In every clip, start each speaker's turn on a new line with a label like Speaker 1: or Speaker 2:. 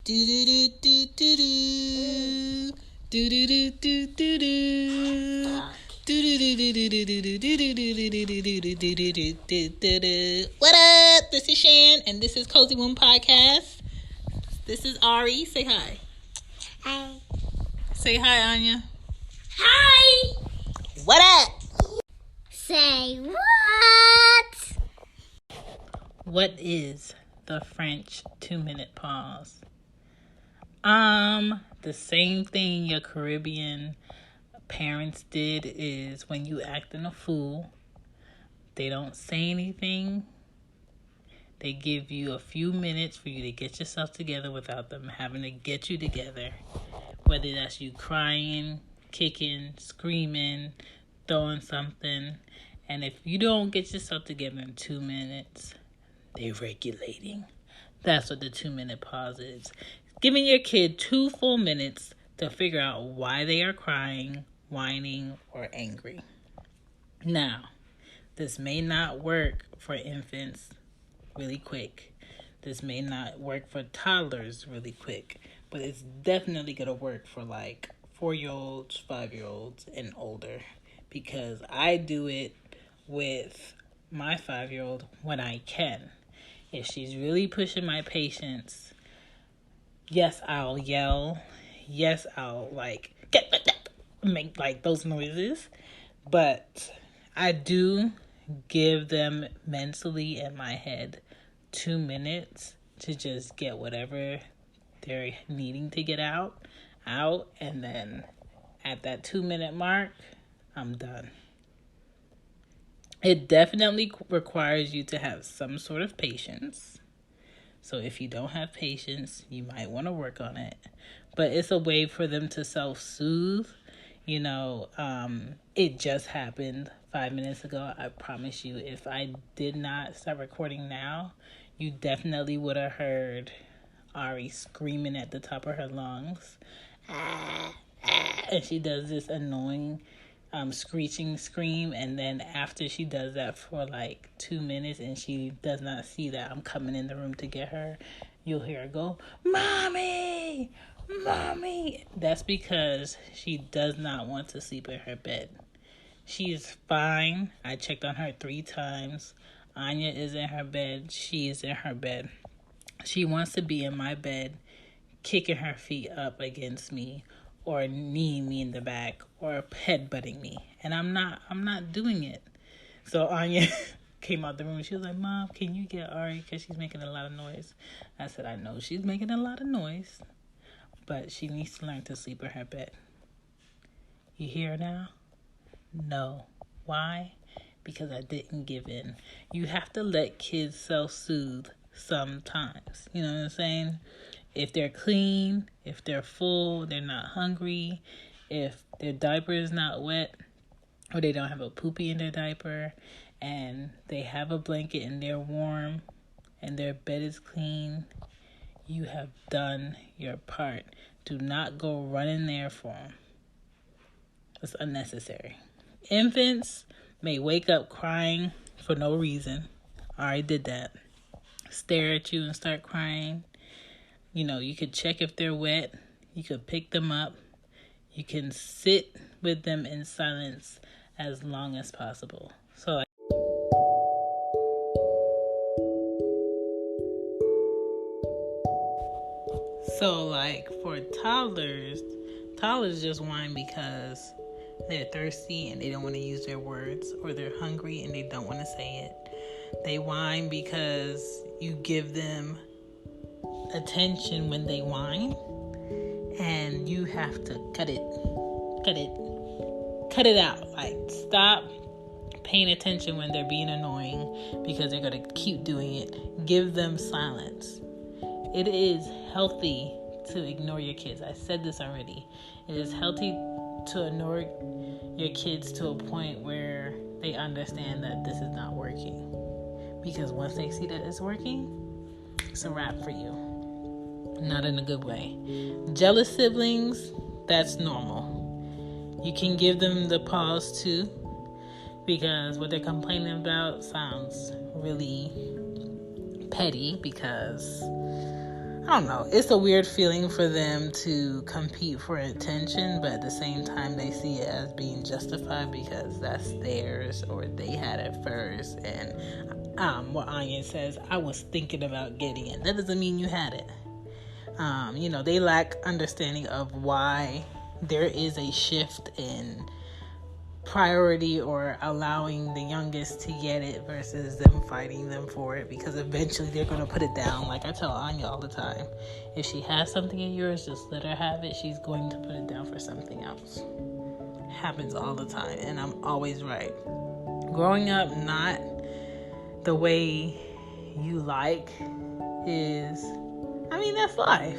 Speaker 1: Do do do do do do. Do do do do do do. What up? This is Shan, and this is Cozy Womb Podcast. This is Ari. Say hi.
Speaker 2: Hi.
Speaker 1: Say hi, Anya.
Speaker 2: Hi.
Speaker 1: What up?
Speaker 2: Say what?
Speaker 1: What is the French 2-minute pause? The same thing your Caribbean parents did is when you acting a fool, they don't say anything. They give you a few minutes for you to get yourself together without them having to get you together. Whether that's you crying, kicking, screaming, throwing something. And if you don't get yourself together in 2 minutes, they're regulating. That's what the 2-minute pause is. Giving your kid 2 full minutes to figure out why they are crying, whining, or angry. Now, this may not work for infants really quick. This may not work for toddlers really quick. But it's definitely going to work for like 4-year-olds, 5-year-olds, and older. Because I do it with my 5-year-old when I can. If she's really pushing my patience, yes, I'll yell. Yes, I'll make like those noises. But I do give them mentally in my head 2 minutes to just get whatever they're needing to get out. And then at that 2-minute mark, I'm done. It definitely requires you to have some sort of patience. So if you don't have patience, you might want to work on it. But it's a way for them to self-soothe. It just happened 5 minutes ago. I promise you, if I did not start recording now, you definitely would have heard Ari screaming at the top of her lungs. And she does this annoying screeching scream, and then after she does that for like 2 minutes and she does not see that I'm coming in the room to get her, you'll hear her go, "Mommy! Mommy!" That's because she does not want to sleep in her bed. She is fine. I checked on her 3 times. Anya is in her bed. She is in her bed. She wants to be in my bed, kicking her feet up against me, or kneeing me in the back, or headbutting me. And I'm not doing it. So Anya came out the room. She was like, "Mom, can you get Ari? Because she's making a lot of noise." I said, "I know she's making a lot of noise, but she needs to learn to sleep in her bed." You hear her now? No. Why? Because I didn't give in. You have to let kids self-soothe sometimes. You know what I'm saying? If they're clean, if they're full, they're not hungry, if their diaper is not wet, or they don't have a poopy in their diaper, and they have a blanket and they're warm, and their bed is clean, you have done your part. Do not go running there for them. It's unnecessary. Infants may wake up crying for no reason. I already did that. Stare at you and start crying. You could check if they're wet. You could pick them up. You can sit with them in silence as long as possible. So for toddlers just whine because they're thirsty and they don't want to use their words, or they're hungry and they don't want to say it. They whine because you give them attention when they whine, and you have to cut it out. Like, stop paying attention when they're being annoying, because they're going to keep doing it. Give them silence. It is healthy to ignore your kids. I said this already. It is healthy to ignore your kids to a point where they understand that this is not working, because once they see that it's working, it's a wrap for you. Not in a good way. Jealous siblings, that's normal. You can give them the pause too, because what they're complaining about sounds really petty, because I don't know. It's a weird feeling for them to compete for attention, but at the same time, they see it as being justified because that's theirs or they had it first. And what Anya says, I was thinking about getting it. That doesn't mean you had it. They lack understanding of why there is a shift in priority or allowing the youngest to get it versus them fighting them for it, because eventually they're going to put it down. Like I tell Anya all the time, if she has something of yours, just let her have it. She's going to put it down for something else. Happens all the time, and I'm always right. Growing up not the way you like that's life.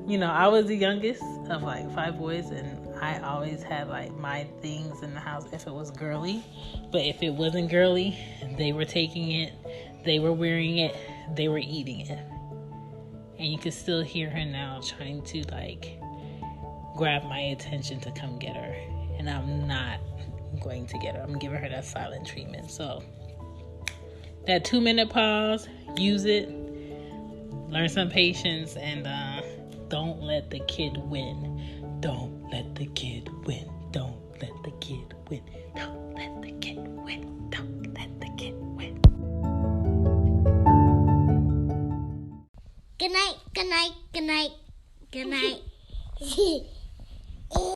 Speaker 1: I was the youngest of like 5 boys, and I always had like my things in the house if it was girly. But if it wasn't girly, they were taking it, they were wearing it, they were eating it. And you can still hear her now trying to like grab my attention to come get her. And I'm not going to get her. I'm giving her that silent treatment. So that 2-minute pause, use it, learn some patience, and don't let the kid win. Don't let the kid win. Don't let the kid win. Don't let the kid win. Don't let the kid win.
Speaker 2: Good night, good night, good night, good night.